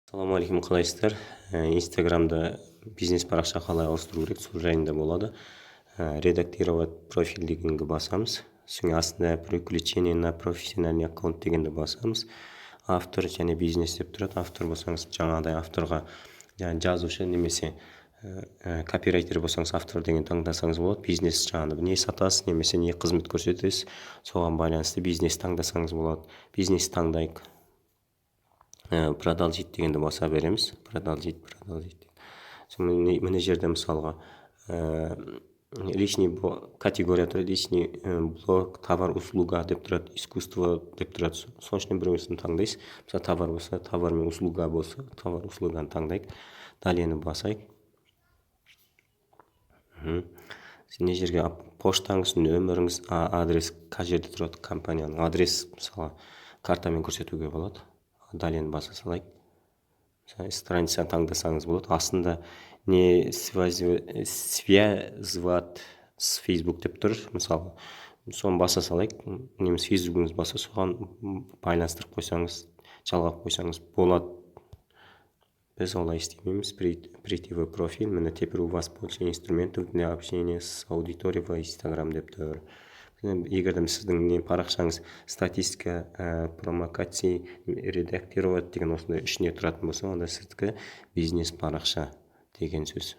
Ассалаумағалейкум, қалайсыздар? Инстаграмда бизнес парақша қалай ауыстыру керек, сол жайында болады. Редактировать профиль дегенге басамыз. Соң астында переключение на профессиональный аккаунт дегенді басамыз. Автор және бизнес деп тұрады. Автор болсаңыз, жаңағыдай авторға жазушы немесе копирайтер болсаңыз, автор деген таңдасаңыз болады. Бизнес жаңағы не сатасыз немесе не қызмет көрсетесіз, соған байланысты бизнес таңдасаңыз болады. Бизнес таңдайық. Продолжить дегенді баса береміз. Продолжить. Мына жерде мысалға личный категория тұрады, личный блог, товар, услуга деп тұрады, искусство деп тұрады. Соның ішінен біреуісін таңдайсыз. Мысалы, товар болса, товар мен услуга болса, товар, услуганы таңдайық. Далені басайық. Не жерге поштаңыз, нөміріңіз, адрес қай жерде тұрады, компанияның адрес, мысалы, картамен көрсетуге болады. Далені баса салайық. Страница таңдасаңыз болады. Астында не связывать с Facebook деп тұр. Мысалы, соны баса салайық. Немесе фейсбугіңіз баса, соған байланыстырып қойсаңыз, жалғап қойсаңыз болады. Біз олай істемейміз. Прийти в профиль. Міне теперь у вас больше инструментов для общения с аудиторией в Instagram деп тұр. Егер де сіздің парақшаңыз статистика, промокация, редактировать деген осындай ішіне тұратын болса, онда сіздікі бизнес парақша деген сөз.